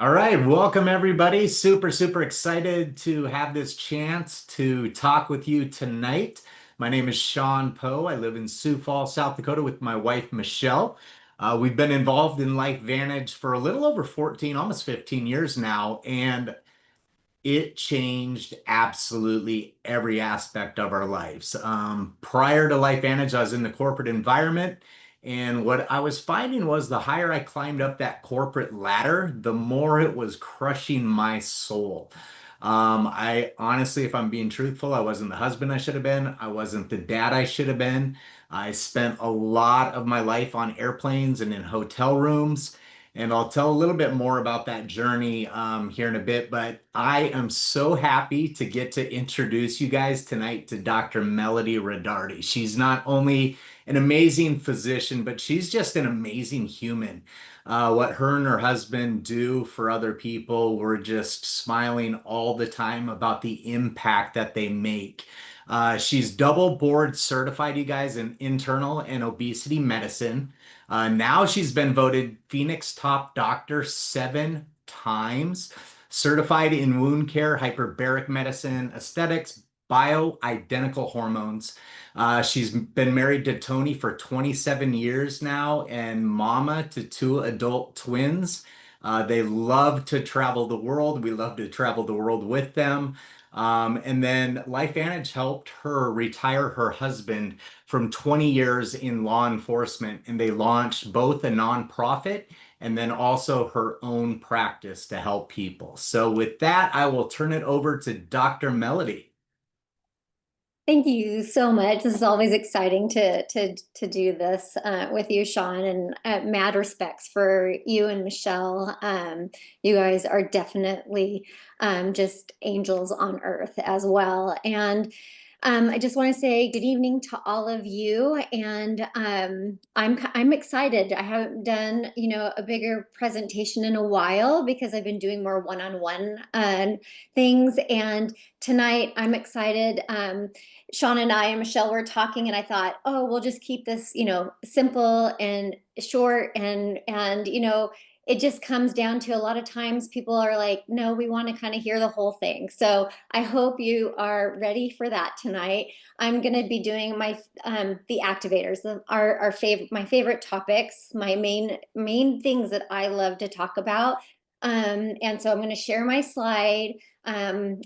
All right, welcome everybody. Super excited to have this chance to talk with you tonight. My name is Shawn Poe. I live in Sioux Falls, South Dakota with my wife, Michelle. We've been involved in LifeVantage for a little over 14, almost 15 years now, and it changed absolutely every aspect of our lives. Prior to LifeVantage, I was in the corporate environment. And what I was finding was the higher I climbed up that corporate ladder, the more it was crushing my soul. I honestly, if I'm being truthful, I wasn't the husband I should have been. I wasn't the dad I should have been. I spent a lot of my life on airplanes and in hotel rooms. And I'll tell a little bit more about that journey here in a bit. But I am so happy to get to introduce you guys tonight to Dr. Melody Rodarte. She's not only an amazing physician, but she's just an amazing human. What her and her husband do for other people, we're just smiling all the time about the impact that they make. She's double board certified, you guys, in internal and obesity medicine. Now she's been voted Phoenix Top Doctor 7 times, certified in wound care, hyperbaric medicine, aesthetics, bioidentical hormones. She's been married to Tony for 27 years now and mama to two adult twins. They love to travel the world. We love to travel the world with them. And then LifeVantage helped her retire her husband from 20 years in law enforcement, and they launched both a nonprofit and then also her own practice to help people. So, with that, I will turn it over to Dr. Melody. Thank you so much. This is always exciting to do this with you, Shawn, and mad respects for you and Michelle. You guys are definitely just angels on earth as well. And I just want to say good evening to all of you, and I'm excited. I haven't done a bigger presentation in a while because I've been doing more one-on-one things, and tonight I'm excited. Shawn and I and Michelle were talking, and I thought, oh, we'll just keep this, simple and short, and it just comes down to a lot of times people are like, no, we want to kind of hear the whole thing. So I hope you are ready for that tonight. I'm going to be doing the activators, our favorite, my favorite topics, my main things that I love to talk about. And so I'm going to share my slide, and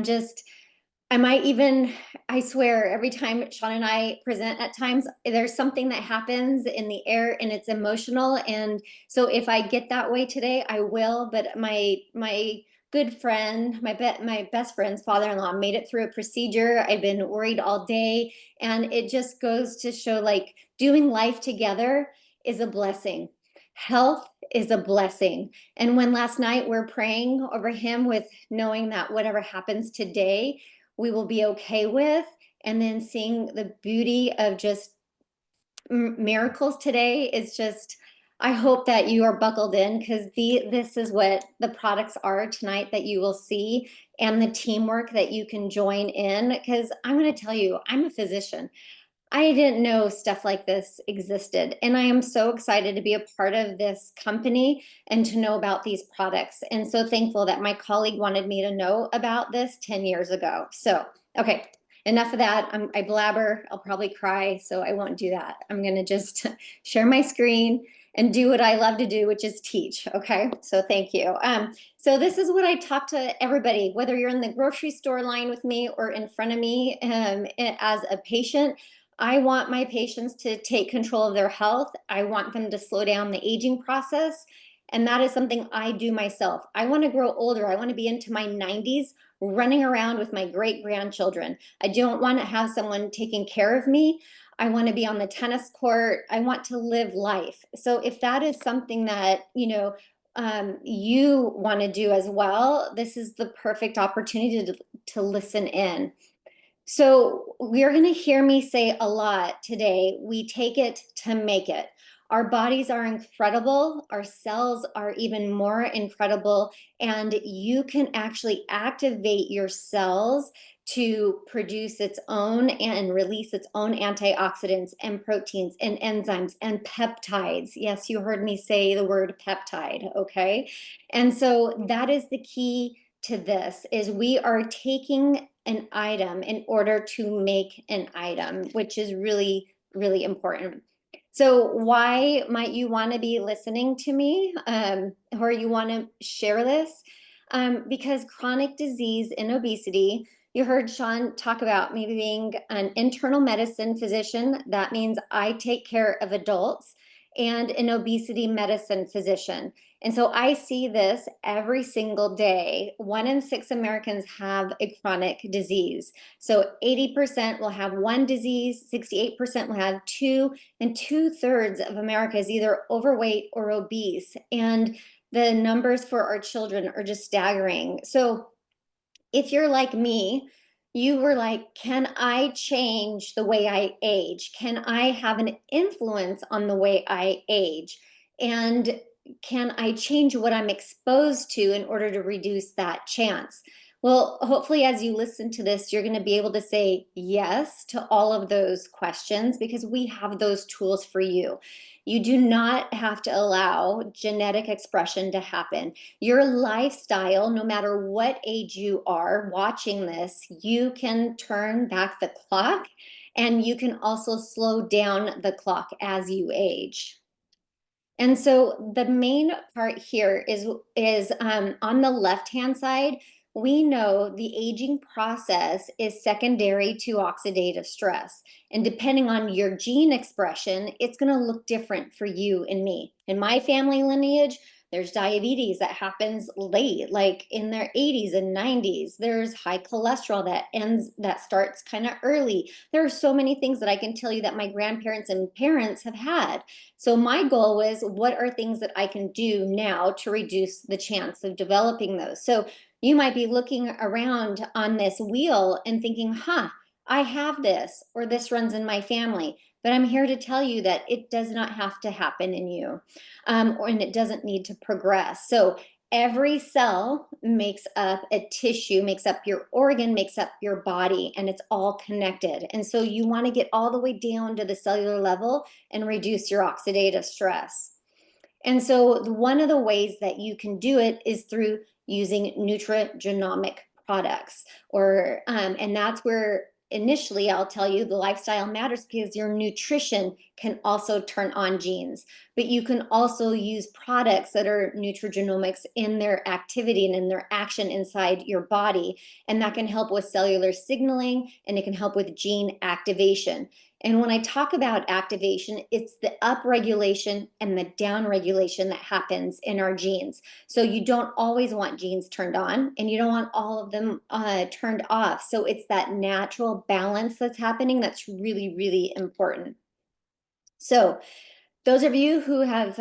just I might even, I swear, every time Shawn and I present at times, there's something that happens in the air and it's emotional. And so if I get that way today, I will. But my good friend, my best friend's father-in-law made it through a procedure. I've been worried all day. And it just goes to show like doing life together is a blessing. Health is a blessing. And when last night we're praying over him with knowing that whatever happens today, we will be okay with, and then seeing the beauty of just miracles today is just, I hope that you are buckled in, because this is what the products are tonight that you will see, and the teamwork that you can join in, because I'm going to tell you, I'm a physician. I didn't know stuff like this existed. And I am so excited to be a part of this company and to know about these products. And so thankful that my colleague wanted me to know about this 10 years ago. So, okay, enough of that. I blabber. I'll probably cry, so I won't do that. I'm going to just share my screen and do what I love to do, which is teach. Okay, so thank you. So this is what I talk to everybody, whether you're in the grocery store line with me or in front of me as a patient. I want my patients to take control of their health. I want them to slow down the aging process. And that is something I do myself. I want to grow older. I want to be into my 90s running around with my great grandchildren. I don't want to have someone taking care of me. I want to be on the tennis court. I want to live life. So if that is something that, you want to do as well, this is the perfect opportunity to listen in. So we're going to hear me say a lot today. We take it to make it. Our bodies are incredible. Our cells are even more incredible. And you can actually activate your cells to produce its own and release its own antioxidants and proteins and enzymes and peptides. Yes, you heard me say the word peptide, okay? And so that is the key to this, is we are taking an item in order to make an item, which is really, really important. So why might you want to be listening to me, or you want to share this? Because chronic disease and obesity, you heard Shawn talk about me being an internal medicine physician. That means I take care of adults, and an obesity medicine physician. And so I see this every single day. 1 in 6 Americans have a chronic disease. So 80% will have one disease, 68% will have two, and 2/3 of America is either overweight or obese. And the numbers for our children are just staggering. So if you're like me, you were like, can I change the way I age? Can I have an influence on the way I age? And can I change what I'm exposed to in order to reduce that chance? Well, hopefully, as you listen to this, you're going to be able to say yes to all of those questions, because we have those tools for you. You do not have to allow genetic expression to happen. Your lifestyle, no matter what age you are watching this, you can turn back the clock, and you can also slow down the clock as you age. And so the main part here is on the left-hand side, we know the aging process is secondary to oxidative stress. And depending on your gene expression, it's going to look different for you and me. In my family lineage, there's diabetes that happens late, like in their 80s and 90s. There's high cholesterol that starts kind of early. There are so many things that I can tell you that my grandparents and parents have had. So my goal was, what are things that I can do now to reduce the chance of developing those? So you might be looking around on this wheel and thinking, I have this, or this runs in my family. But I'm here to tell you that it does not have to happen in you, and it doesn't need to progress. So every cell makes up a tissue, makes up your organ, makes up your body, and it's all connected. And so you want to get all the way down to the cellular level and reduce your oxidative stress. And so one of the ways that you can do it is through using nutrigenomic products, and that's where initially I'll tell you the lifestyle matters, because your nutrition can also turn on genes. But you can also use products that are nutrigenomics in their activity and in their action inside your body, and that can help with cellular signaling, and it can help with gene activation. And when I talk about activation, it's the upregulation and the downregulation that happens in our genes. So you don't always want genes turned on, and you don't want all of them turned off. So it's that natural balance that's happening that's really, really important. So those of you who have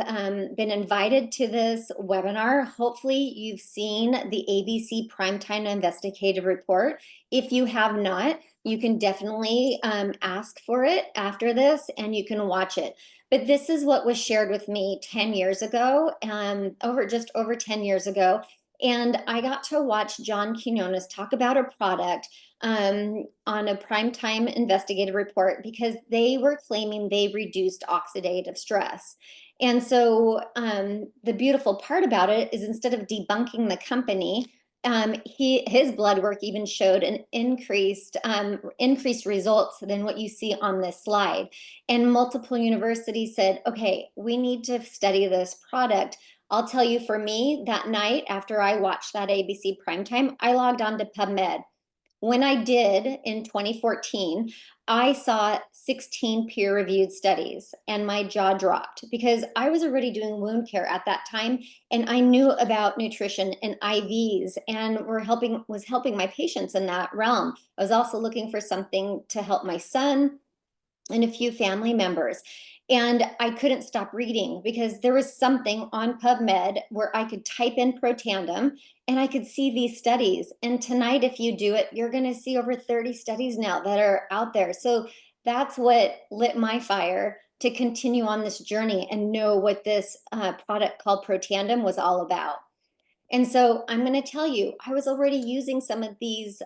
been invited to this webinar, hopefully you've seen the ABC Primetime Investigative Report. If you have not, you can definitely ask for it after this, and you can watch it. But this is what was shared with me 10 years ago, just over 10 years ago. And I got to watch John Quinones talk about a product on a primetime investigative report, because they were claiming they reduced oxidative stress. And so the beautiful part about it is, instead of debunking the company, his blood work even showed an increased results than what you see on this slide. And multiple universities said, okay, we need to study this product. I'll tell you, for me, that night after I watched that ABC primetime, I logged on to PubMed. When I did in 2014, I saw 16 peer-reviewed studies, and my jaw dropped, because I was already doing wound care at that time, and I knew about nutrition and IVs, and was helping my patients in that realm. I was also looking for something to help my son and a few family members. And I couldn't stop reading, because there was something on PubMed where I could type in Protandim and I could see these studies. And tonight, if you do it, you're going to see over 30 studies now that are out there. So that's what lit my fire to continue on this journey and know what this product called Protandim was all about. And so I'm going to tell you, I was already using some of these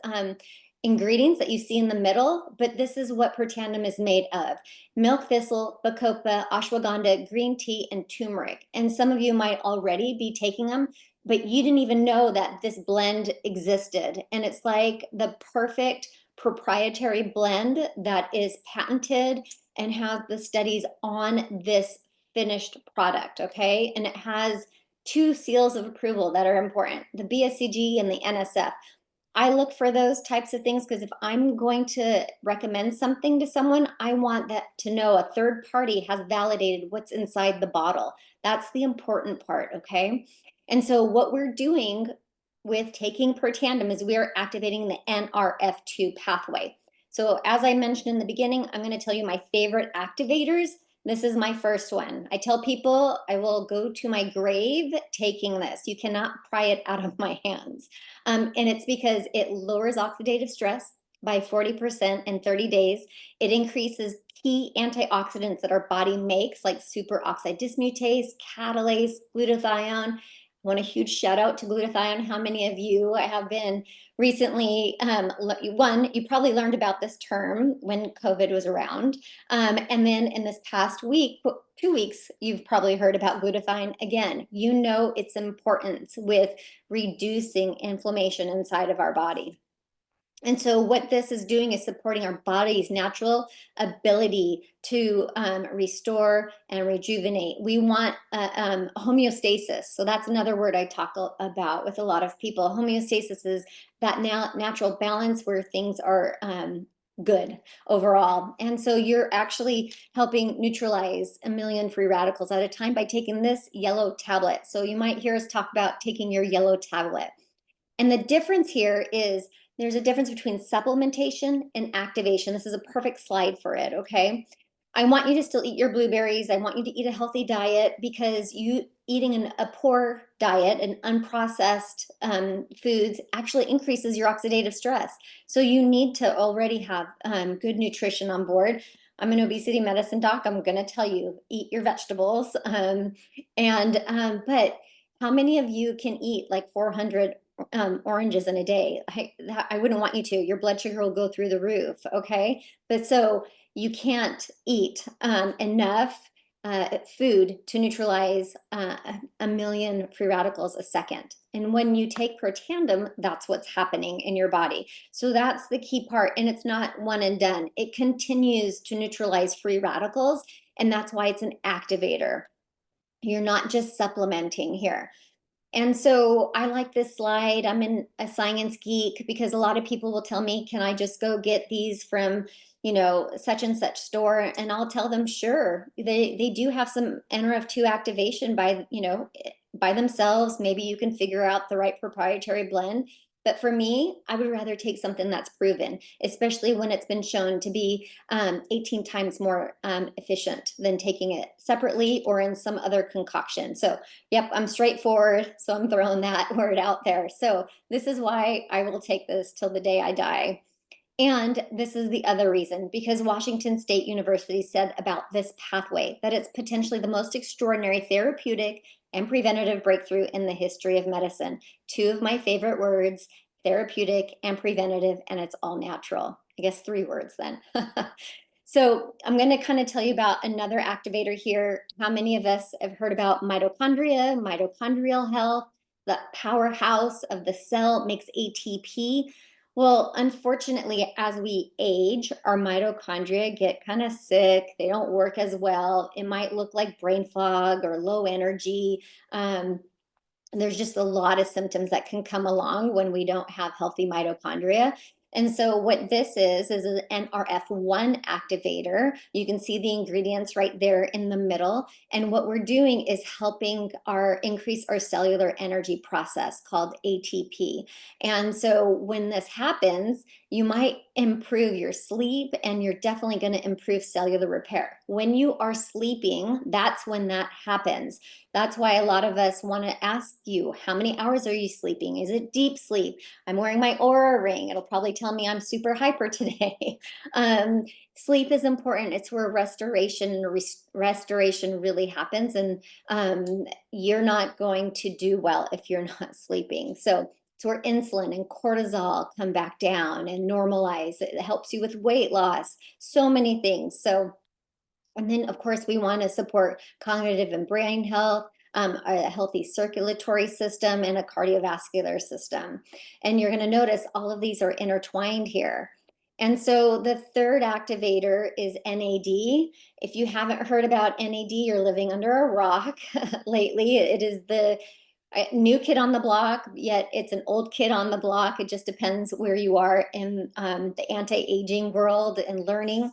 ingredients that you see in the middle, but this is what Protandim is made of: milk thistle, bacopa, ashwagandha, green tea, and turmeric. And some of you might already be taking them, but you didn't even know that this blend existed. And it's like the perfect proprietary blend that is patented and has the studies on this finished product, okay? And it has two seals of approval that are important: the BSCG and the NSF. I look for those types of things because if I'm going to recommend something to someone, I want that to know a third party has validated what's inside the bottle. That's the important part, okay? And so what we're doing with taking Protandim is we are activating the NRF2 pathway. So as I mentioned in the beginning, I'm going to tell you my favorite activators. This is my first one. I tell people I will go to my grave taking this. You cannot pry it out of my hands. And it's because it lowers oxidative stress by 40% in 30 days. It increases key antioxidants that our body makes, like superoxide dismutase, catalase, glutathione. I want a huge shout out to glutathione. How many of you have been recently, one, you probably learned about this term when COVID was around. And then in this past week, 2 weeks, you've probably heard about glutathione again. You know its importance with reducing inflammation inside of our body. And so what this is doing is supporting our body's natural ability to restore and rejuvenate. We want homeostasis. So that's another word I talk about with a lot of people. Homeostasis is that natural balance where things are good overall. And so you're actually helping neutralize 1 million free radicals at a time by taking this yellow tablet. So you might hear us talk about taking your yellow tablet. And the difference here is there's a difference between supplementation and activation. This is a perfect slide for it, okay? I want you to still eat your blueberries. I want you to eat a healthy diet because you eating a poor diet and unprocessed foods actually increases your oxidative stress. So you need to already have good nutrition on board. I'm an obesity medicine doc. I'm going to tell you, eat your vegetables. But how many of you can eat like 400 oranges in a day? I wouldn't want you to. Your blood sugar will go through the roof, okay? But so you can't eat enough food to neutralize 1 million free radicals a second. And when you take Protandim, that's what's happening in your body. So that's the key part. And it's not one and done. It continues to neutralize free radicals. And that's why it's an activator. You're not just supplementing here. And so I like this slide. I'm in a science geek because a lot of people will tell me, can I just go get these from, such and such store? And I'll tell them, sure. They do have some NRF2 activation by themselves. Maybe you can figure out the right proprietary blend. But for me, I would rather take something that's proven, especially when it's been shown to be 18 times more efficient than taking it separately or in some other concoction. So yep, I'm straightforward, so I'm throwing that word out there. So this is why I will take this till the day I die. And this is the other reason, because Washington State University said about this pathway that it's potentially the most extraordinary therapeutic and preventative breakthrough in the history of medicine. Two of my favorite words: therapeutic and preventative, and it's all natural. I guess 3 words then. So I'm going to kind of tell you about another activator here. How many of us have heard about mitochondria, mitochondrial health? The powerhouse of the cell makes ATP. Well, unfortunately, as we age, our mitochondria get kind of sick. They don't work as well. It might look like brain fog or low energy. There's just a lot of symptoms that can come along when we don't have healthy mitochondria. And so what this is an NRF1 activator. You can see the ingredients right there in the middle. And what we're doing is helping increase our cellular energy process called ATP. And so when this happens, you might improve your sleep, and you're definitely going to improve cellular repair. When you are sleeping, that's when that happens. That's why a lot of us want to ask you, how many hours are you sleeping? Is it deep sleep? I'm wearing my Aura ring. It'll probably tell me I'm super hyper today. Sleep is important. It's where restoration really happens. And you're not going to do well if you're not sleeping. So that's So where insulin and cortisol come back down and normalize. It helps you with weight loss, so many things. So, and then of course we want to support cognitive and brain health, a healthy circulatory system, and a cardiovascular system. And you're going to notice all of these are intertwined here. And so the third activator is NAD. If you haven't heard about NAD, you're living under a rock lately. It is the new kid on the block, yet it's an old kid on the block. It just depends where you are in the anti-aging world and learning.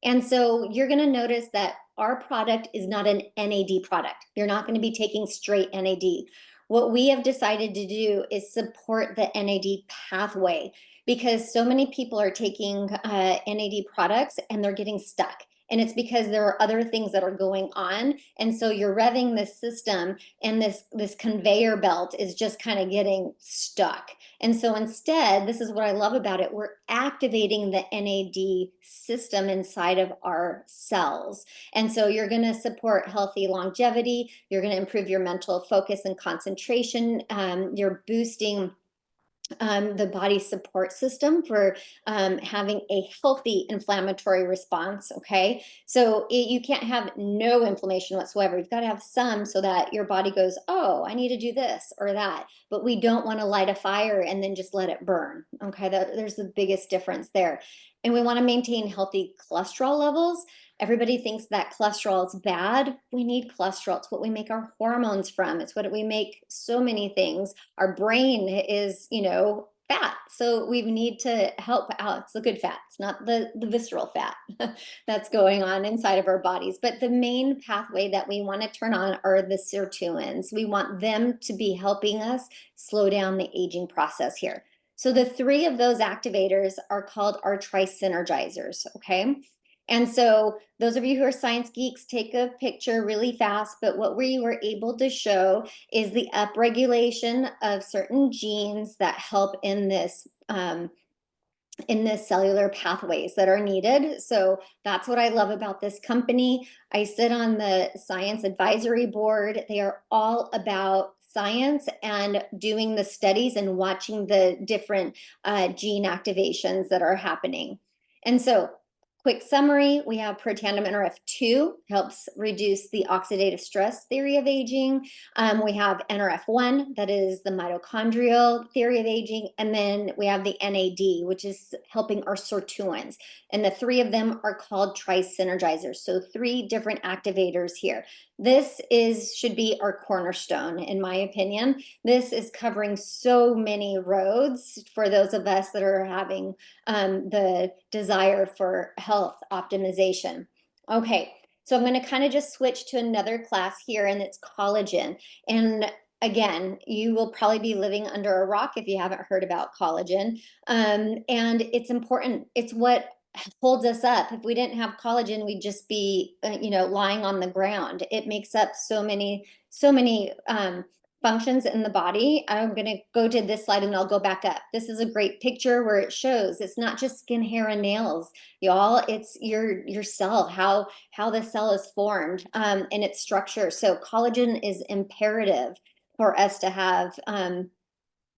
And so you're going to notice that our product is not an NAD product. You're not going to be taking straight NAD. What we have decided to do is support the NAD pathway, because so many people are taking NAD products and they're getting stuck. And it's because there are other things that are going on. And so you're revving this system, and this conveyor belt is just kind of getting stuck. And so instead, this is what I love about it, we're activating the NAD system inside of our cells. And so you're going to support healthy longevity, you're going to improve your mental focus and concentration, you're boosting the body support system for having a healthy inflammatory response. Okay, so you can't have no inflammation whatsoever. You've got to have some, so that your body goes, oh, I need to do this or that. But we don't want to light a fire and then just let it burn. Okay, there's the biggest difference there. And we want to maintain healthy cholesterol levels. Everybody thinks that cholesterol is bad. We need cholesterol. It's what we make our hormones from. It's what we make so many things. Our brain is, fat. So we need to help out. It's the good fat. It's not the visceral fat that's going on inside of our bodies. But the main pathway that we want to turn on are the sirtuins. We want them to be helping us slow down the aging process here. So the three of those activators are called our trisynergizers, okay? And so those of you who are science geeks, take a picture really fast, but what we were able to show is the upregulation of certain genes that help in this cellular pathways that are needed. So that's what I love about this company. I sit on the science advisory board. They are all about science and doing the studies and watching the different gene activations that are happening. And so, quick summary, we have protandim NRF2, helps reduce the oxidative stress theory of aging. We have NRF1, that is the mitochondrial theory of aging. And then we have the NAD, which is helping our sirtuins. And the three of them are called trisynergizers. So three different activators here. This should be our cornerstone, in my opinion. This is covering so many roads for those of us that are having the desire for health optimization. Okay, so I'm going to kind of just switch to another class here, and it's collagen. And again, you will probably be living under a rock if you haven't heard about collagen. And it's important. It's what holds us up. If we didn't have collagen, we'd just be, lying on the ground. It makes up so many functions in the body. I'm going to go to this slide and I'll go back up. This is a great picture where it shows it's not just skin, hair, and nails, y'all. It's your cell, how the cell is formed, and its structure. So collagen is imperative for us to have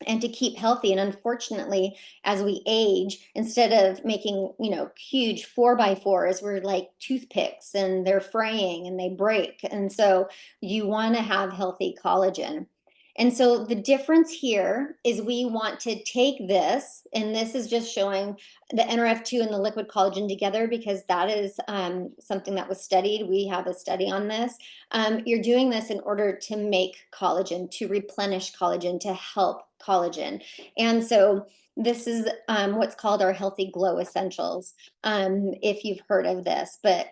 and to keep healthy. And unfortunately, as we age, instead of making, huge 4x4s, we're like toothpicks, and they're fraying and they break. And so you want to have healthy collagen. And so the difference here is we want to take this, and this is just showing the NRF2 and the liquid collagen together, because that is something that was studied. We have a study on this. You're doing this in order to make collagen, to replenish collagen, to help collagen. And so this is what's called our Healthy Glow Essentials, if you've heard of this. But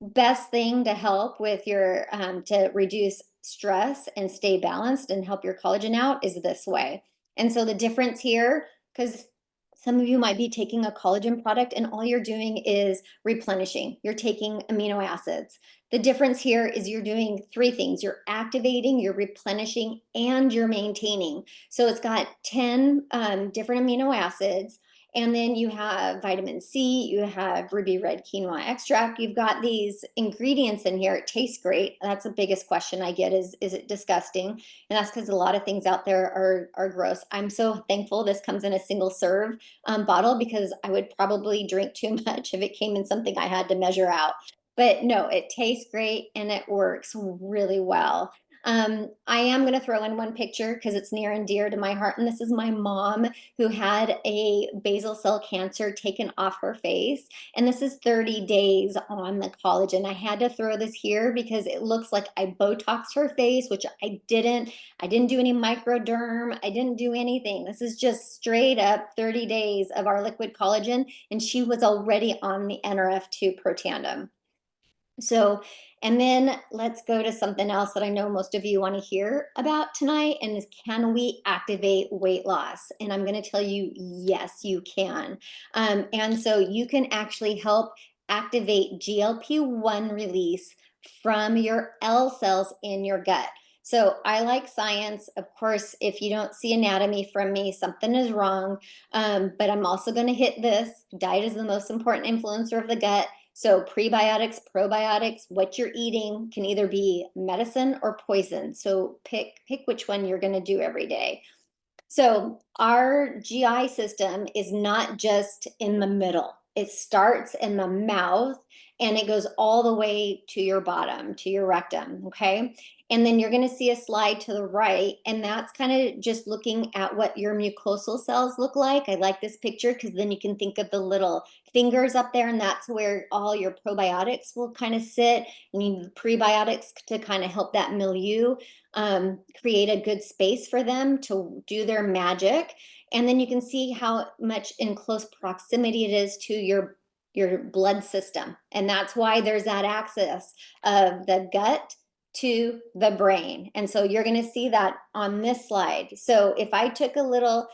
best thing to help with your to reduce stress and stay balanced and help your collagen out is this way. And so the difference here, because some of you might be taking a collagen product and all you're doing is replenishing. You're taking amino acids. The difference here is you're doing three things. You're activating, you're replenishing, and you're maintaining. So it's got 10 different amino acids, And then you have vitamin C, you have ruby red quinoa extract. You've got these ingredients in here. It tastes great. That's the biggest question I get is it disgusting? And that's because a lot of things out there are gross. I'm so thankful this comes in a single serve bottle, because I would probably drink too much if it came in something I had to measure out. But no, it tastes great and it works really well. I am going to throw in one picture because it's near and dear to my heart. And this is my mom, who had a basal cell cancer taken off her face. And this is 30 days on the collagen. I had to throw this here because it looks like I Botoxed her face, which I didn't. I didn't do any microderm. I didn't do anything. This is just straight up 30 days of our liquid collagen. And she was already on the NRF2 Protandim. So, and then let's go to something else that I know most of you want to hear about tonight, and is, can we activate weight loss? And I'm going to tell you, yes, you can. And so you can actually help activate GLP-1 release from your L cells in your gut. So I like science. Of course, if you don't see anatomy from me, something is wrong. But I'm also going to hit this. Diet is the most important influencer of the gut. So prebiotics, probiotics, what you're eating can either be medicine or poison. So pick which one you're going to do every day. So our GI system is not just in the middle. It starts in the mouth and it goes all the way to your bottom, to your rectum, okay? And then you're going to see a slide to the right, and that's kind of just looking at what your mucosal cells look like. I like this picture because then you can think of the little fingers up there, and that's where all your probiotics will kind of sit. You need prebiotics to kind of help that milieu create a good space for them to do their magic. And then you can see how much in close proximity it is to your blood system. And that's why there's that axis of the gut to the brain. And so you're going to see that on this slide. So if I took a little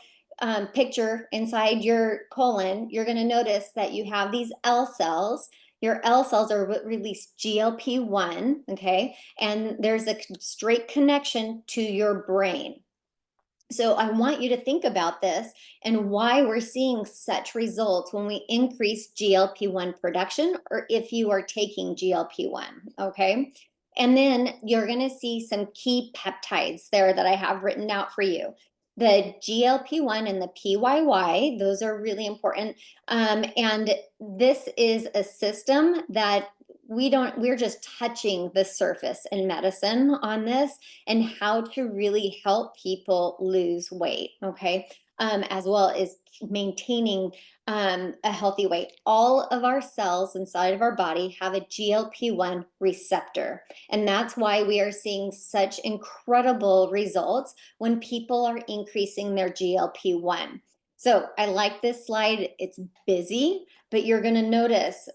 picture inside your colon, you're going to notice that you have these L cells. Your L cells are what release GLP-1, okay? And there's a straight connection to your brain. So I want you to think about this and why we're seeing such results when we increase GLP-1 production, or if you are taking GLP-1, okay? And then you're going to see some key peptides there that I have written out for you. The GLP-1 and the PYY, those are really important. And this is a system that we're just touching the surface in medicine on this, and how to really help people lose weight, okay? As well as maintaining a healthy weight. All of our cells inside of our body have a GLP-1 receptor. And that's why we are seeing such incredible results when people are increasing their GLP-1. So I like this slide. It's busy, but you're going to notice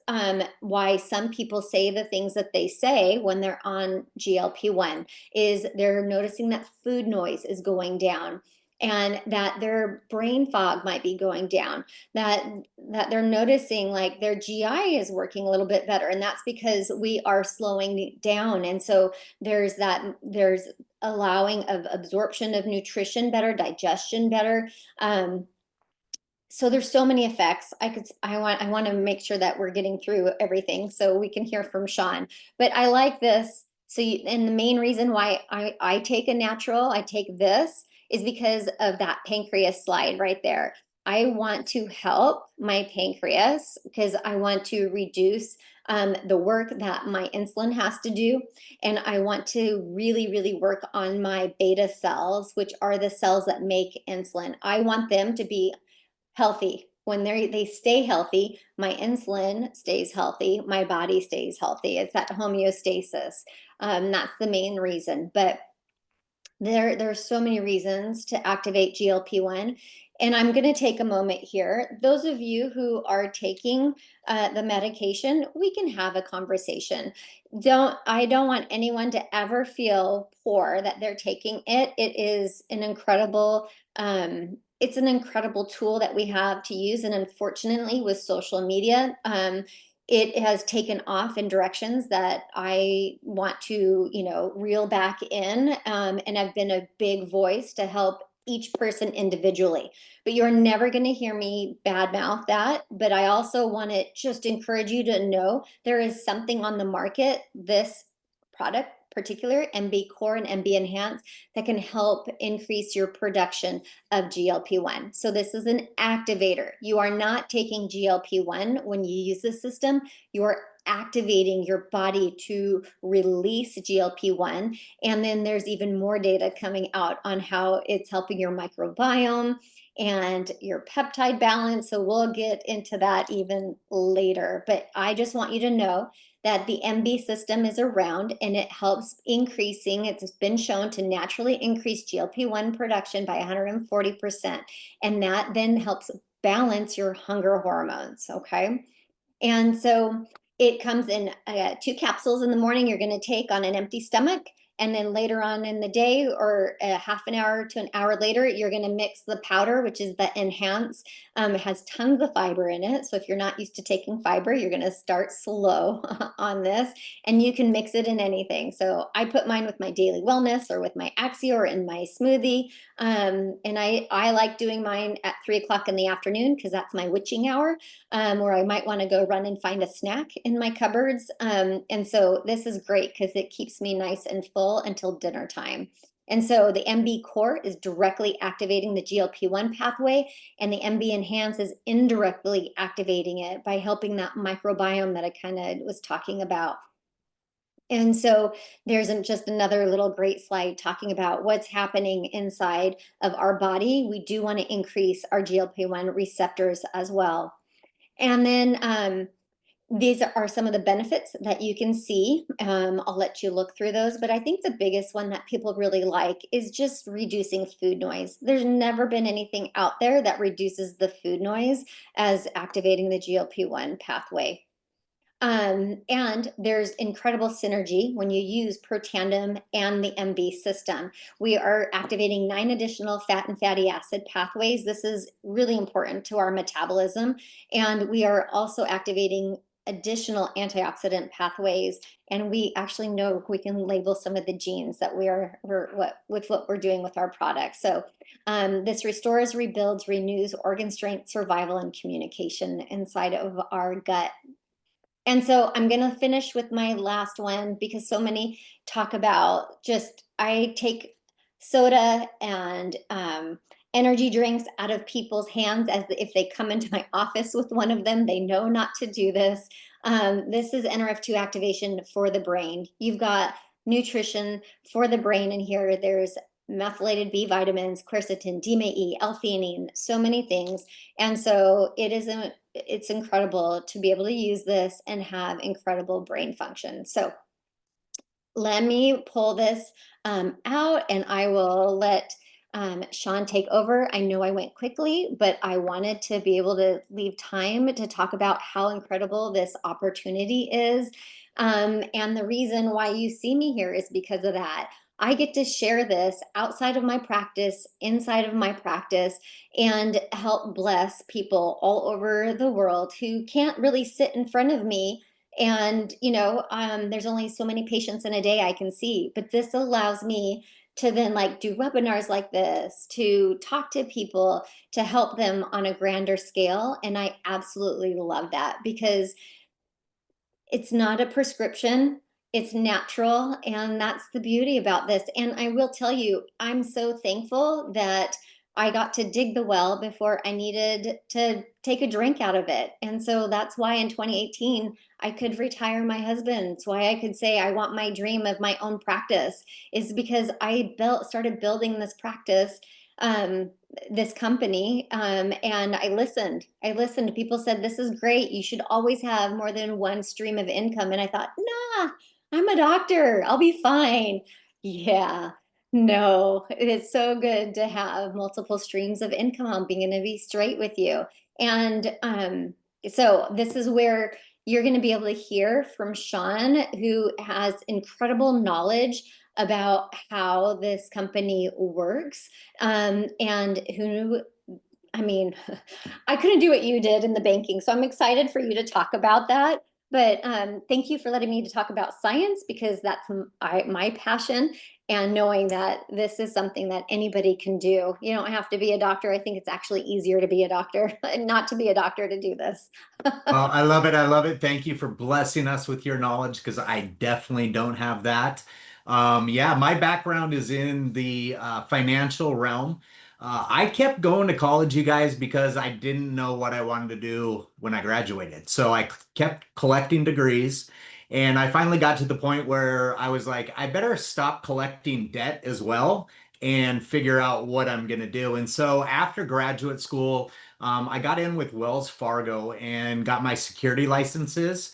why some people say the things that they say when they're on GLP-1 is they're noticing that food noise is going down, and that their brain fog might be going down, that they're noticing like their GI is working a little bit better. And that's because we are slowing down. And so there's allowing of absorption of nutrition better, digestion better. So there's so many effects. I want to make sure that we're getting through everything so we can hear from Shawn. But I like this. So and the main reason why I take a natural, I take this, is because of that pancreas slide right there. I want to help my pancreas because I want to reduce the work that my insulin has to do. And I want to really, really work on my beta cells, which are the cells that make insulin. I want them to be healthy. When they stay healthy, my insulin stays healthy, my body stays healthy. It's that homeostasis. That's the main reason. But there's so many reasons to activate GLP-1. And I'm going to take a moment here. Those of you who are taking the medication, we can have a conversation. I don't want anyone to ever feel poor that they're taking it. It is an incredible it's an incredible tool that we have to use. And unfortunately, with social media, it has taken off in directions that I want to, reel back in. And I've been a big voice to help each person individually. But you're never going to hear me badmouth that. But I also want to just encourage you to know there is something on the market, this product particular, MB Core and MB Enhance, that can help increase your production of GLP-1. So this is an activator. You are not taking GLP-1 when you use this system. You're activating your body to release GLP-1. And then there's even more data coming out on how it's helping your microbiome and your peptide balance. So we'll get into that even later. But I just want you to know that the MB system is around and it helps increasing. It's been shown to naturally increase GLP-1 production by 140%. And that then helps balance your hunger hormones, okay? And so it comes in 2 capsules in the morning you're going to take on an empty stomach. And then later on in the day, or a half an hour to an hour later, you're going to mix the powder, which is the Enhance. It has tons of fiber in it. So if you're not used to taking fiber, you're going to start slow on this. And you can mix it in anything. So I put mine with my daily wellness or with my Axio or in my smoothie. And I like doing mine at 3 o'clock in the afternoon because that's my witching hour, where I might want to go run and find a snack in my cupboards. And so this is great because it keeps me nice and full until dinner time. And so the MB Core is directly activating the GLP-1 pathway, and the MB Enhance is indirectly activating it by helping that microbiome that I kind of was talking about. And so there's just another little great slide talking about what's happening inside of our body. We do want to increase our GLP-1 receptors as well. And then these are some of the benefits that you can see. I'll let you look through those, but I think the biggest one that people really like is just reducing food noise. There's never been anything out there that reduces the food noise as activating the GLP-1 pathway. And there's incredible synergy when you use Protandim and the MB system. We are activating 9 additional fat and fatty acid pathways. This is really important to our metabolism. And we are also activating additional antioxidant pathways. And we actually know we can label some of the genes that we're with what we're doing with our products. So this restores, rebuilds, renews organ strength, survival, and communication inside of our gut. And so I'm going to finish with my last one because so many talk about just, I take soda and energy drinks out of people's hands as if they come into my office with one of them, they know not to do this. This is NRF2 activation for the brain. You've got nutrition for the brain in here. There's methylated B vitamins, quercetin, DMAE, L-theanine, so many things. And so it's incredible to be able to use this and have incredible brain function. So let me pull this out and I will let Shawn take over. I know I went quickly, but I wanted to be able to leave time to talk about how incredible this opportunity is. And the reason why you see me here is because of that. I get to share this outside of my practice, inside of my practice, and help bless people all over the world who can't really sit in front of me. And, there's only so many patients in a day I can see, but this allows me to then do webinars like this, to talk to people, to help them on a grander scale. And I absolutely love that because it's not a prescription, it's natural, and that's the beauty about this. And I will tell you, I'm so thankful that I got to dig the well before I needed to take a drink out of it. And so that's why in 2018, I could retire my husband. It's why I could say I want my dream of my own practice, is because I started building this practice, this company, and I listened. People said, this is great. You should always have more than one stream of income. And I thought, nah, I'm a doctor. I'll be fine. Yeah, no, it's so good to have multiple streams of income. I'm being going to be straight with you. And so this is where you're going to be able to hear from Shawn, who has incredible knowledge about how this company works, and who, I mean, I couldn't do what you did in the banking, so I'm excited for you to talk about that. But thank you for letting me to talk about science because that's my passion. and knowing that this is something that anybody can do. You don't have to be a doctor. I think it's actually easier to be a doctor, not to be a doctor to do this. Well, I love it. I love it. Thank you for blessing us with your knowledge because I definitely don't have that. Yeah, my background is in the financial realm. I kept going to college, you guys, because I didn't know what I wanted to do when I graduated. So I kept collecting degrees. And I finally got to the point where I was like, I better stop collecting debt as well and figure out what I'm going to do. And so after graduate school, I got in with Wells Fargo and got my security licenses.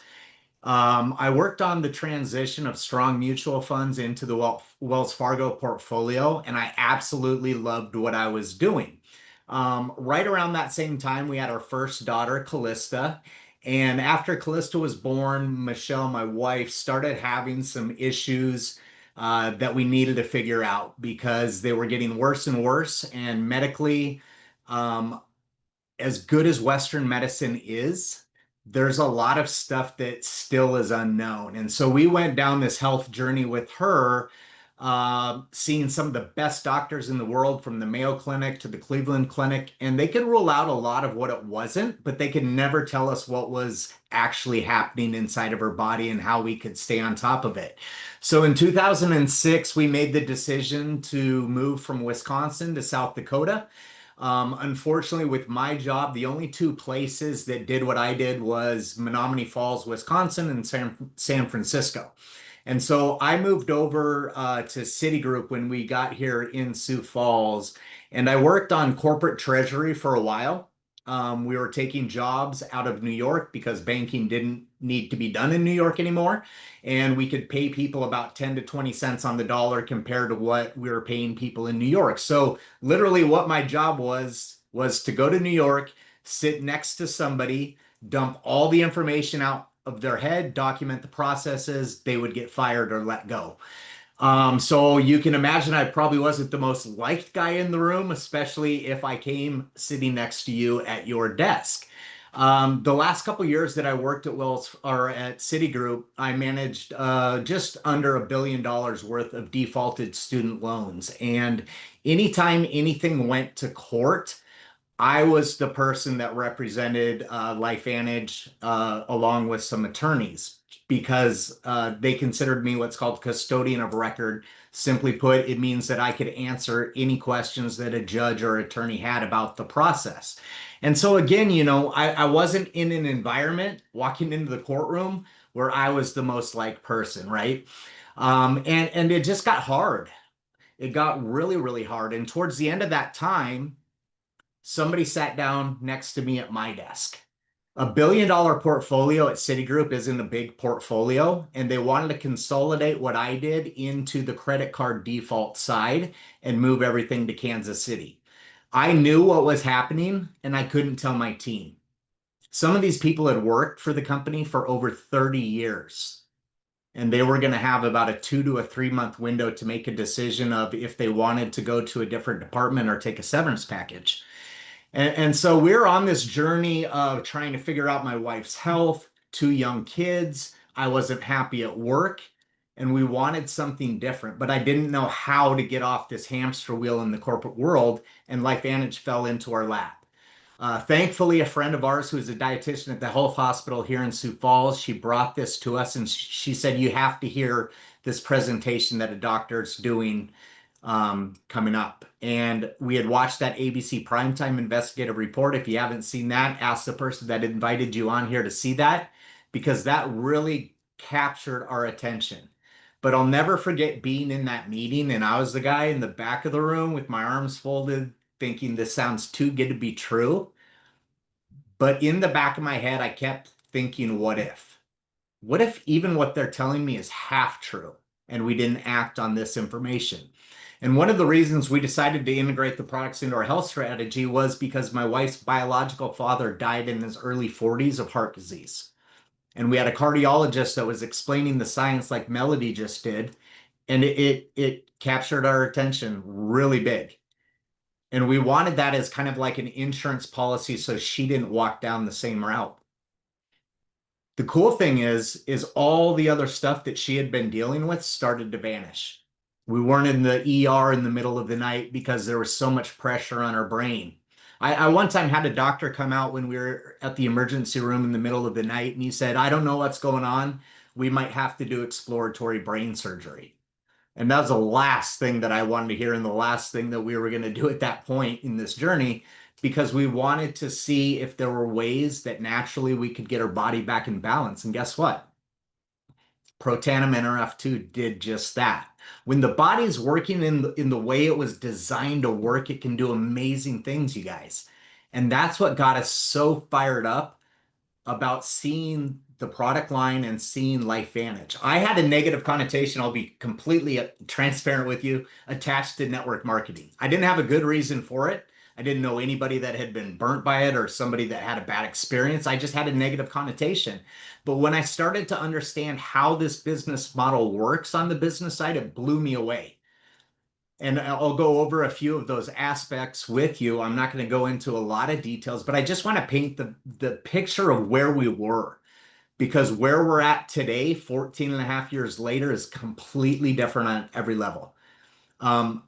I worked on the transition of strong mutual funds into the Wells Fargo portfolio, and I absolutely loved what I was doing. Right around that same time, we had our first daughter, Callista. And after Callista was born, Michelle, my wife, started having some issues that we needed to figure out because they were getting worse and worse. And medically, um, as good as Western medicine is, there's a lot of stuff that still is unknown. And so we went down this health journey with her, seeing some of the best doctors in the world from the Mayo Clinic to the Cleveland Clinic. And they could rule out a lot of what it wasn't, but they could never tell us what was actually happening inside of her body and how we could stay on top of it. So in 2006, we made the decision to move from Wisconsin to South Dakota. Unfortunately, with my job, the only two places that did what I did was Menominee Falls, Wisconsin, and San Francisco. And so I moved over to Citigroup when we got here in Sioux Falls, and I worked on corporate treasury for a while. We were taking jobs out of New York because banking didn't need to be done in New York anymore. And we could pay people about 10 to 20 cents on the dollar compared to what we were paying people in New York. So literally what my job was to go to New York, sit next to somebody, dump all the information out of their head, document the processes, they would get fired or let go. So you can imagine I probably wasn't the most liked guy in the room, especially if I came sitting next to you at your desk. The last couple years that I worked at Wells or at Citigroup, I managed just under $1 billion worth of defaulted student loans. And anytime anything went to court, I was the person that represented LifeVantage along with some attorneys because they considered me what's called custodian of record. Simply put, it means that I could answer any questions that a judge or attorney had about the process. And so again, I wasn't in an environment walking into the courtroom where I was the most liked person, right? And it just got hard. It got really, really hard. And towards the end of that time, somebody sat down next to me at my desk. $1 billion portfolio at Citigroup isn't a big portfolio, and they wanted to consolidate what I did into the credit card default side and move everything to Kansas City. I knew what was happening, and I couldn't tell my team. Some of these people had worked for the company for over 30 years, and they were going to have about a 2 to 3 month window to make a decision of if they wanted to go to a different department or take a severance package. And so we're on this journey of trying to figure out my wife's health, two young kids. I wasn't happy at work and we wanted something different, but I didn't know how to get off this hamster wheel in the corporate world. And LifeVantage fell into our lap. Thankfully, a friend of ours who's a dietitian at the health hospital here in Sioux Falls, she brought this to us and she said, you have to hear this presentation that a doctor's doing coming up. And we had watched that ABC Primetime Investigative Report. If you haven't seen that, ask the person that invited you on here to see that because that really captured our attention. But I'll never forget being in that meeting, and I was the guy in the back of the room with my arms folded, thinking this sounds too good to be true. But in the back of my head, I kept thinking, what if? What if even what they're telling me is half true and we didn't act on this information? And one of the reasons we decided to integrate the products into our health strategy was because my wife's biological father died in his early 40s of heart disease. And we had a cardiologist that was explaining the science like Melody just did. And it captured our attention really big. And we wanted that as kind of like an insurance policy so she didn't walk down the same route. The cool thing is all the other stuff that she had been dealing with started to vanish. We weren't in the ER in the middle of the night because there was so much pressure on our brain. I one time had a doctor come out when we were at the emergency room in the middle of the night, and he said, I don't know what's going on. We might have to do exploratory brain surgery. And that was the last thing that I wanted to hear, and the last thing that we were going to do at that point in this journey, because we wanted to see if there were ways that naturally we could get our body back in balance. And guess what? Protanum NRF2 did just that. When the body's working in the way it was designed to work, it can do amazing things, you guys. And that's what got us so fired up about seeing the product line and seeing LifeVantage. I had a negative connotation, I'll be completely transparent with you, attached to network marketing. I didn't have a good reason for it. I didn't know anybody that had been burnt by it or somebody that had a bad experience. I just had a negative connotation. But when I started to understand how this business model works on the business side, it blew me away. And I'll go over a few of those aspects with you. I'm not going to go into a lot of details, but I just want to paint the picture of where we were, because where we're at today, 14 and a half years later, is completely different on every level.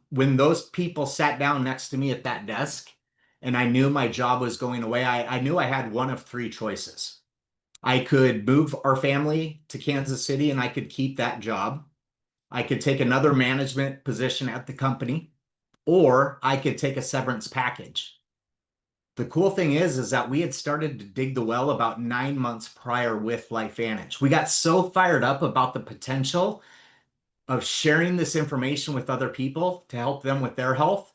When those people sat down next to me at that desk and I knew my job was going away, I knew I had one of three choices. I could move our family to Kansas City and I could keep that job. I could take another management position at the company, or I could take a severance package. The cool thing is that we had started to dig the well about 9 months prior with LifeVantage. We got so fired up about the potential of sharing this information with other people to help them with their health.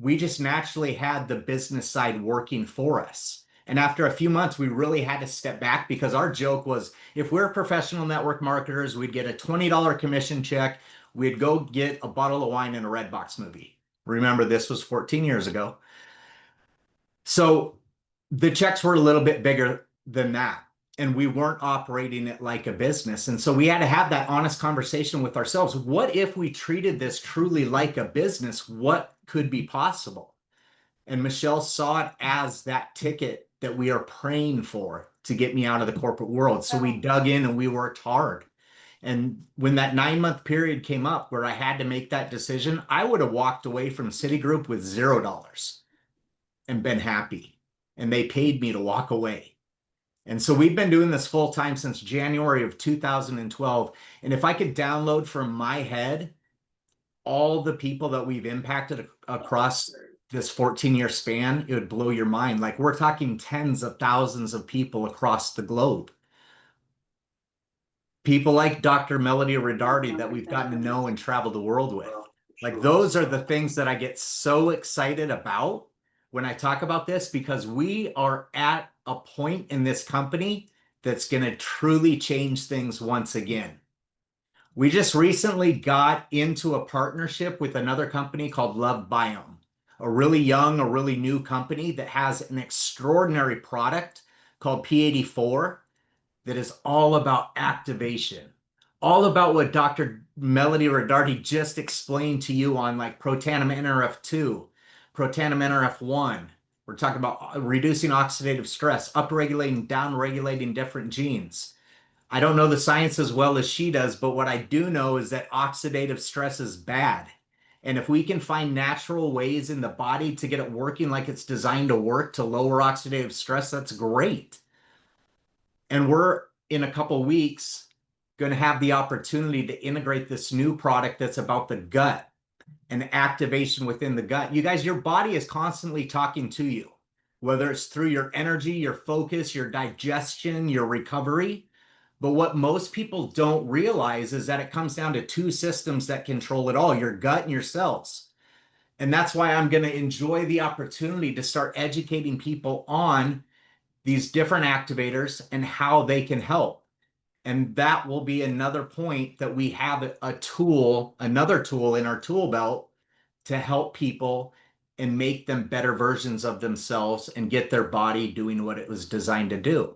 We just naturally had the business side working for us. And after a few months, we really had to step back because our joke was if we're professional network marketers, we'd get a $20 commission check. We'd go get a bottle of wine and a Redbox movie. Remember, this was 14 years ago. So the checks were a little bit bigger than that. And we weren't operating it like a business. And so we had to have that honest conversation with ourselves. What if we treated this truly like a business? What could be possible? And Michelle saw it as that ticket that we are praying for to get me out of the corporate world. So we dug in and we worked hard. And when that 9 month period came up where I had to make that decision, I would have walked away from Citigroup with $0 and been happy. And they paid me to walk away. And so we've been doing this full time since January of 2012. And if I could download from my head all the people that we've impacted across this 14-year span, it would blow your mind. Like we're talking tens of thousands of people across the globe. People like Dr. Melody Rodarte that we've gotten to know and travel the world with. Like those are the things that I get so excited about when I talk about this, because we are at a point in this company that's going to truly change things once again. We just recently got into a partnership with another company called Love Biome, a really young, a really new company that has an extraordinary product called P84 that is all about activation, all about what Dr. Melody Rodarte just explained to you on like Protanum NRF2, Protanum NRF1. We're talking about reducing oxidative stress, upregulating, downregulating different genes. I don't know the science as well as she does, but what I do know is that oxidative stress is bad. And if we can find natural ways in the body to get it working like it's designed to work to lower oxidative stress, that's great. And we're in a couple weeks going to have the opportunity to integrate this new product that's about the gut and activation within the gut. You guys, your body is constantly talking to you, whether it's through your energy, your focus, your digestion, your recovery. But what most people don't realize is that it comes down to two systems that control it all, your gut and your cells. And that's why I'm going to enjoy the opportunity to start educating people on these different activators and how they can help. And that will be another point that we have a tool, another tool in our tool belt to help people and make them better versions of themselves and get their body doing what it was designed to do.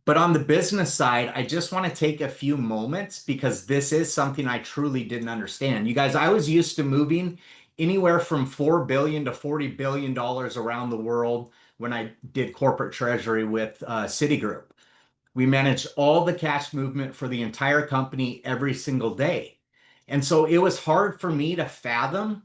But on the business side, I just want to take a few moments because this is something I truly didn't understand. You guys, I was used to moving anywhere from $4 billion to $40 billion around the world when I did corporate treasury with Citigroup. We managed all the cash movement for the entire company every single day. And so it was hard for me to fathom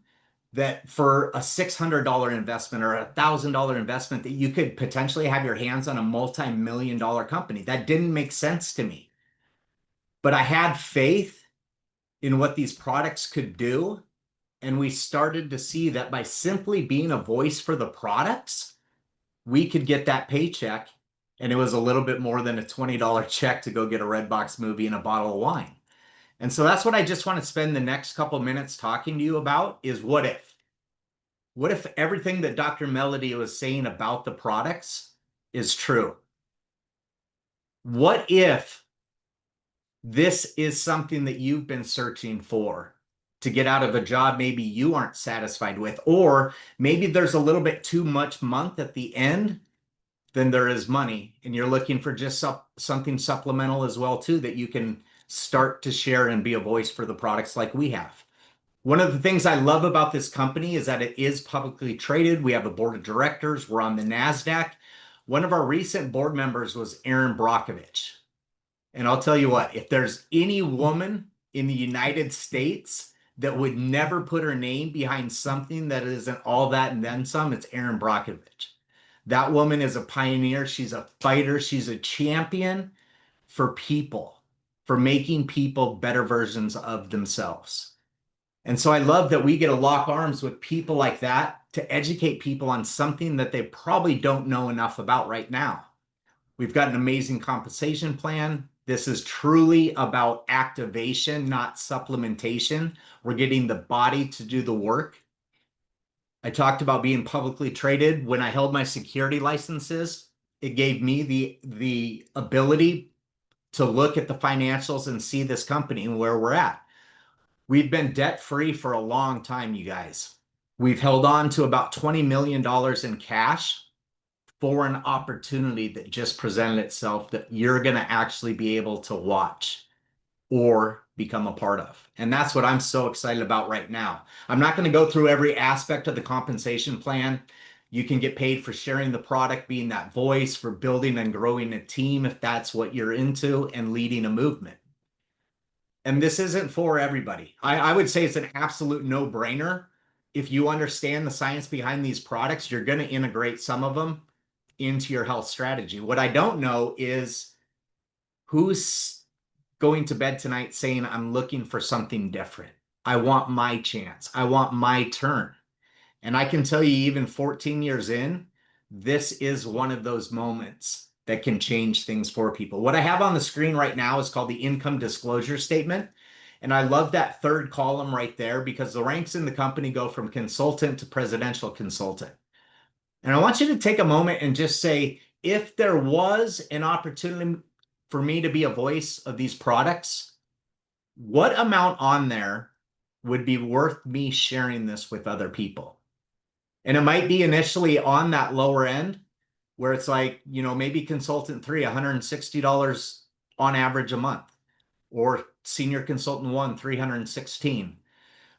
that for a $600 investment or a $1,000 investment that you could potentially have your hands on a multi-million dollar company. That didn't make sense to me. But I had faith in what these products could do. And we started to see that by simply being a voice for the products, we could get that paycheck. And it was a little bit more than a $20 check to go get a Redbox movie and a bottle of wine. And so that's what I just want to spend the next couple minutes talking to you about is what if? What if everything that Dr. Melody was saying about the products is true? What if this is something that you've been searching for to get out of a job maybe you aren't satisfied with, or maybe there's a little bit too much month at the end than there is money, and you're looking for just something supplemental as well too that you can start to share and be a voice for the products like we have. One of the things I love about this company is that it is publicly traded. We have a board of directors. We're on the NASDAQ. One of our recent board members was Erin Brockovich. And I'll tell you what, if there's any woman in the United States that would never put her name behind something that isn't all that and then some, it's Erin Brockovich. That woman is a pioneer. She's a fighter. She's a champion for people, for making people better versions of themselves. And so I love that we get to lock arms with people like that to educate people on something that they probably don't know enough about right now. We've got an amazing compensation plan. This is truly about activation, not supplementation. We're getting the body to do the work. I talked about being publicly traded. When I held my security licenses, it gave me the ability to look at the financials and see this company and where we're at. We've been debt free for a long time, you guys. We've held on to about $20 million in cash for an opportunity that just presented itself that you're going to actually be able to watch or become a part of. And that's what I'm so excited about right now. I'm not going to go through every aspect of the compensation plan. You can get paid for sharing the product, being that voice, for building and growing a team if that's what you're into, and leading a movement. And this isn't for everybody. I would say it's an absolute no-brainer. If you understand the science behind these products, you're going to integrate some of them into your health strategy. What I don't know is who's going to bed tonight saying, I'm looking for something different. I want my chance. I want my turn. And I can tell you, even 14 years in, this is one of those moments that can change things for people. What I have on the screen right now is called the income disclosure statement. And I love that third column right there because the ranks in the company go from consultant to presidential consultant. And I want you to take a moment and just say, if there was an opportunity for me to be a voice of these products, what amount on there would be worth me sharing this with other people? And it might be initially on that lower end where it's like, maybe consultant 3, $160 on average a month, or senior consultant 1, 316.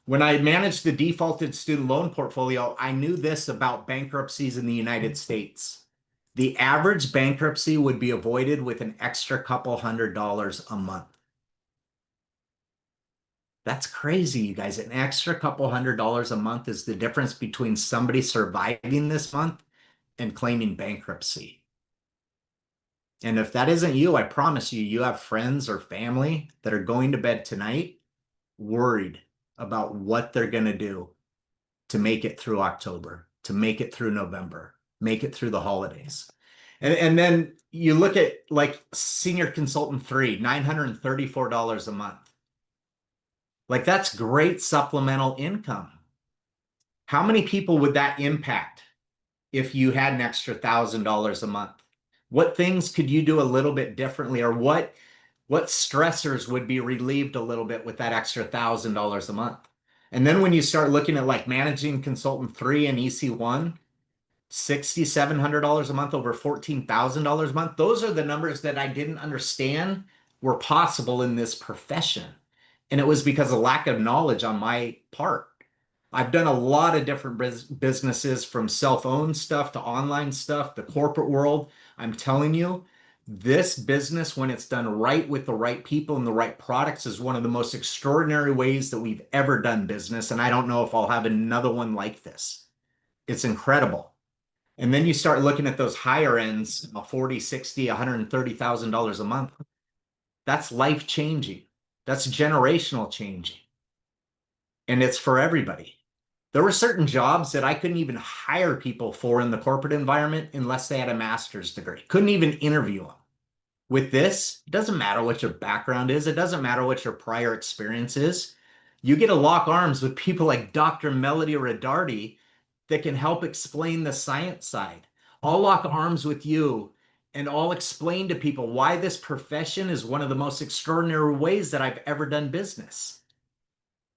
When I managed the defaulted student loan portfolio, I knew this about bankruptcies in the United States. The average bankruptcy would be avoided with an extra couple $100 a month. That's crazy, you guys. An extra couple $100 a month is the difference between somebody surviving this month and claiming bankruptcy. And if that isn't you, I promise you, you have friends or family that are going to bed tonight worried about what they're going to do to make it through October, to make it through November, make it through the holidays. And then you look at like senior consultant 3, $934 a month. Like that's great supplemental income. How many people would that impact if you had an extra $1,000 a month? What things could you do a little bit differently, or what stressors would be relieved a little bit with that extra $1,000 a month? And then when you start looking at like managing consultant 3 and EC1, $6,700 a month, over $14,000 a month. Those are the numbers that I didn't understand were possible in this profession. And it was because of lack of knowledge on my part. I've done a lot of different businesses, from self-owned stuff to online stuff, the corporate world. I'm telling you, This business, when it's done right with the right people and the right products, is one of the most extraordinary ways that we've ever done business. And I don't know if I'll have another one like this. It's incredible. And then you start looking at those higher ends, 40, 60, $130,000 a month. That's life changing. That's generational changing. And it's for everybody. There were certain jobs that I couldn't even hire people for in the corporate environment unless they had a master's degree. Couldn't even interview them. With this, it doesn't matter what your background is. It doesn't matter what your prior experience is. You get to lock arms with people like Dr. Melody Rodarte that can help explain the science side. I'll lock arms with you and I'll explain to people why this profession is one of the most extraordinary ways that I've ever done business.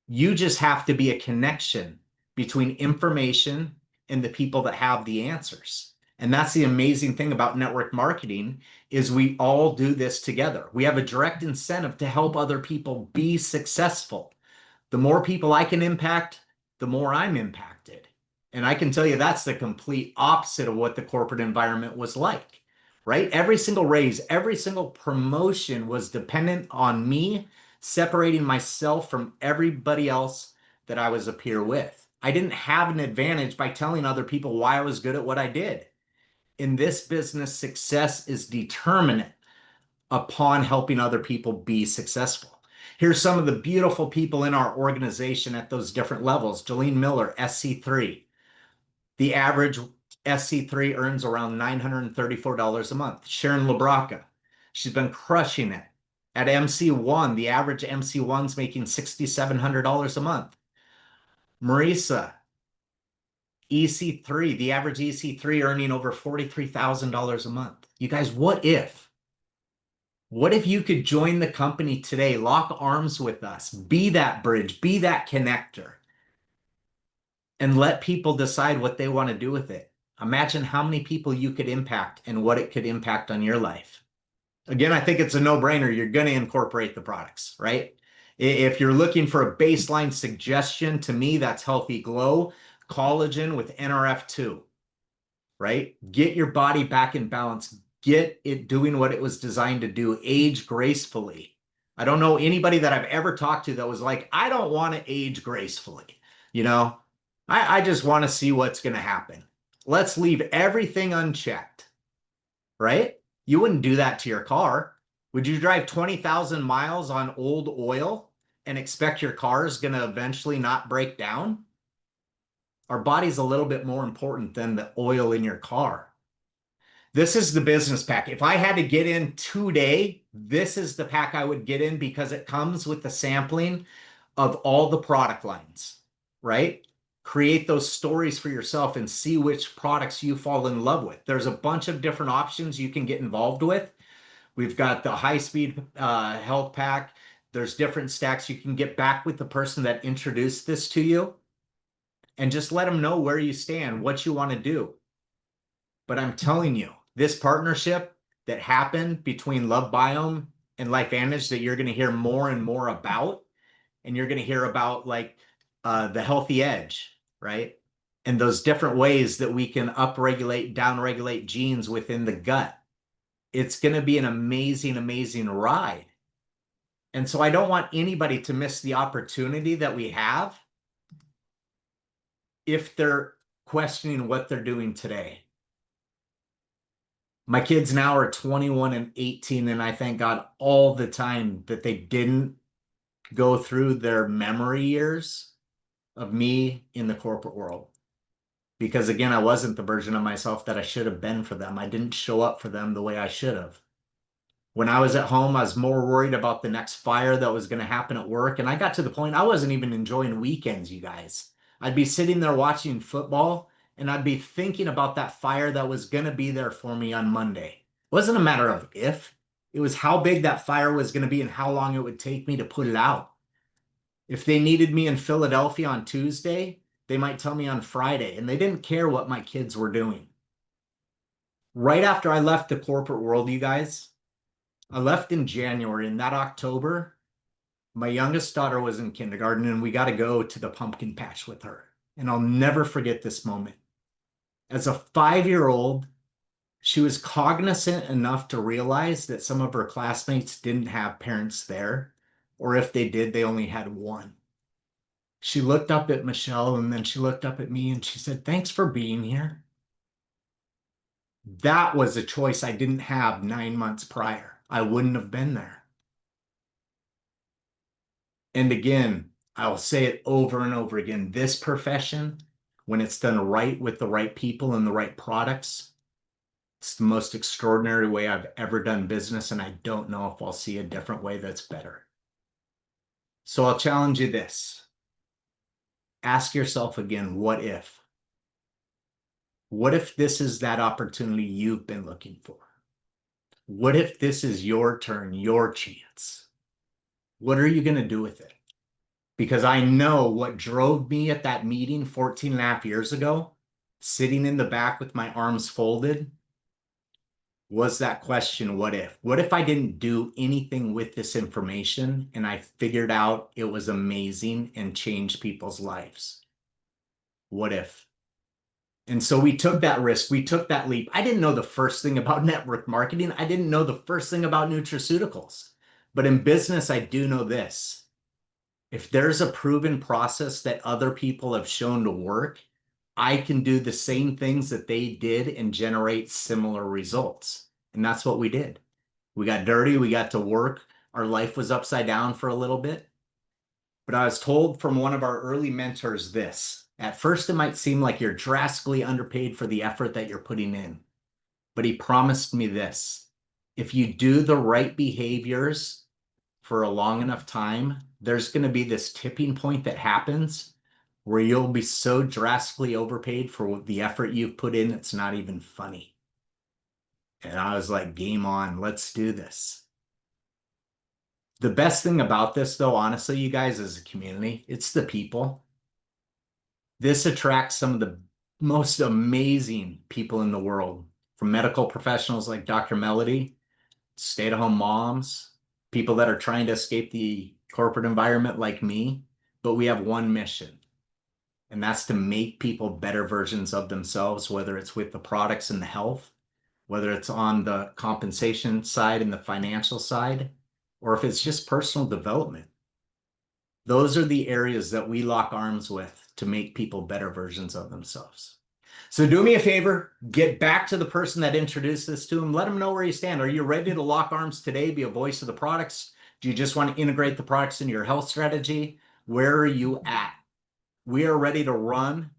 You just have to be a connection between information and the people that have the answers. And that's the amazing thing about network marketing is we all do this together. We have a direct incentive to help other people be successful. The more people I can impact, the more I'm impacted. And I can tell you that's the complete opposite of what the corporate environment was like, right? Every single raise, every single promotion was dependent on me separating myself from everybody else that I was a peer with. I didn't have an advantage by telling other people why I was good at what I did. In this business, success is determinant upon helping other people be successful. Here's some of the beautiful people in our organization at those different levels. Jolene Miller, SC3. The average SC3 earns around $934 a month. Sharon LaBraca, she's been crushing it. At MC1, the average MC1's making $6,700 a month. Marisa, EC3, the average EC3 earning over $43,000 a month. You guys, what if? What if you could join the company today, lock arms with us, be that bridge, be that connector, and let people decide what they want to do with it? Imagine how many people you could impact and what it could impact on your life. Again, I think it's a no-brainer. You're going to incorporate the products, right? If you're looking for a baseline suggestion, to me, that's Healthy Glow, collagen with NRF2, right? Get your body back in balance. Get it doing what it was designed to do. Age gracefully. I don't know anybody that I've ever talked to that was like, I don't want to age gracefully. You know, I just want to see what's going to happen. Let's leave everything unchecked, right? You wouldn't do that to your car. Would you drive 20,000 miles on old oil and expect your car is going to eventually not break down? Our body's a little bit more important than the oil in your car. This is the business pack. If I had to get in today, this is the pack I would get in because it comes with the sampling of all the product lines, right? Create those stories for yourself and see which products you fall in love with. There's a bunch of different options you can get involved with. We've got the high-speed health pack. There's different stacks. You can get back with the person that introduced this to you and just let them know where you stand, what you want to do. But I'm telling you, this partnership that happened between Love Biome and LifeVantage that you're going to hear more and more about, and you're going to hear about like the healthy edge, right? And those different ways that we can upregulate, downregulate genes within the gut. It's going to be an amazing, amazing ride. And so I don't want anybody to miss the opportunity that we have if they're questioning what they're doing today. My kids now are 21 and 18, and I thank God all the time that they didn't go through their memory years of me in the corporate world. Because again, I wasn't the version of myself that I should have been for them. I didn't show up for them the way I should have. When I was at home, I was more worried about the next fire that was going to happen at work. And I got to the point I wasn't even enjoying weekends, you guys. I'd be sitting there watching football and I'd be thinking about that fire that was going to be there for me on Monday. It wasn't a matter of if, it was how big that fire was going to be and how long it would take me to put it out. If they needed me in Philadelphia on Tuesday, they might tell me on Friday, and they didn't care what my kids were doing. Right after I left the corporate world, you guys, I left in January. In that October, my youngest daughter was in kindergarten, and we got to go to the pumpkin patch with her. And I'll never forget this moment. As a 5-year-old, She was cognizant enough to realize that some of her classmates didn't have parents there, or if they did, they only had one. She looked up at Michelle and then she looked up at me and she said, "Thanks for being here." That was a choice I didn't have 9 months prior. I wouldn't have been there. And again, I'll say it over and over again. This profession, when it's done right with the right people and the right products, it's the most extraordinary way I've ever done business. And I don't know if I'll see a different way that's better. So I'll challenge you this. Ask yourself again, what if? What if this is that opportunity you've been looking for? What if this is your turn, your chance? What are you going to do with it? Because I know what drove me at that meeting 14 and a half years ago, sitting in the back with my arms folded, was that question, what if? What if I didn't do anything with this information and I figured out it was amazing and changed people's lives? What if? And so we took that risk. We took that leap. I didn't know the first thing about network marketing. I didn't know the first thing about nutraceuticals. But in business, I do know this. If there's a proven process that other people have shown to work, I can do the same things that they did and generate similar results. And that's what we did. We got dirty. We got to work. Our life was upside down for a little bit. But I was told from one of our early mentors this. At first, it might seem like you're drastically underpaid for the effort that you're putting in. But he promised me this. If you do the right behaviors for a long enough time, there's going to be this tipping point that happens where you'll be so drastically overpaid for the effort you've put in, it's not even funny. And I was like, game on, let's do this. The best thing about this, though, honestly, you guys, as a community, it's the people. This attracts some of the most amazing people in the world, from medical professionals like Dr. Melody, stay-at-home moms, people that are trying to escape the corporate environment like me. But we have one mission, and that's to make people better versions of themselves, whether it's with the products and the health, whether it's on the compensation side and the financial side, or if it's just personal development. Those are the areas that we lock arms with to make people better versions of themselves. So do me a favor, get back to the person that introduced this to him. Let him know where you stand. Are you ready to lock arms today, be a voice of the products? Do you just want to integrate the products into your health strategy? Where are you at? We are ready to run.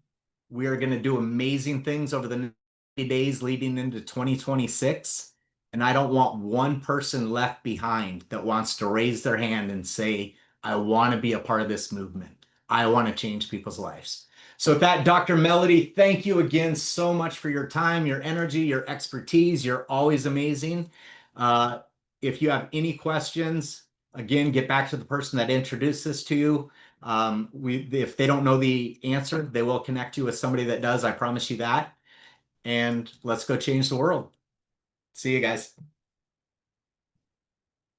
We are going to do amazing things over the next days leading into 2026. And I don't want one person left behind that wants to raise their hand and say, I want to be a part of this movement. I want to change people's lives. So with that, Dr. Melody, thank you again so much for your time, your energy, your expertise. You're always amazing. If you have any questions, again, get back to the person that introduced this to you. If they don't know the answer, they will connect you with somebody that does. I promise you that. And let's go change the world. See you guys.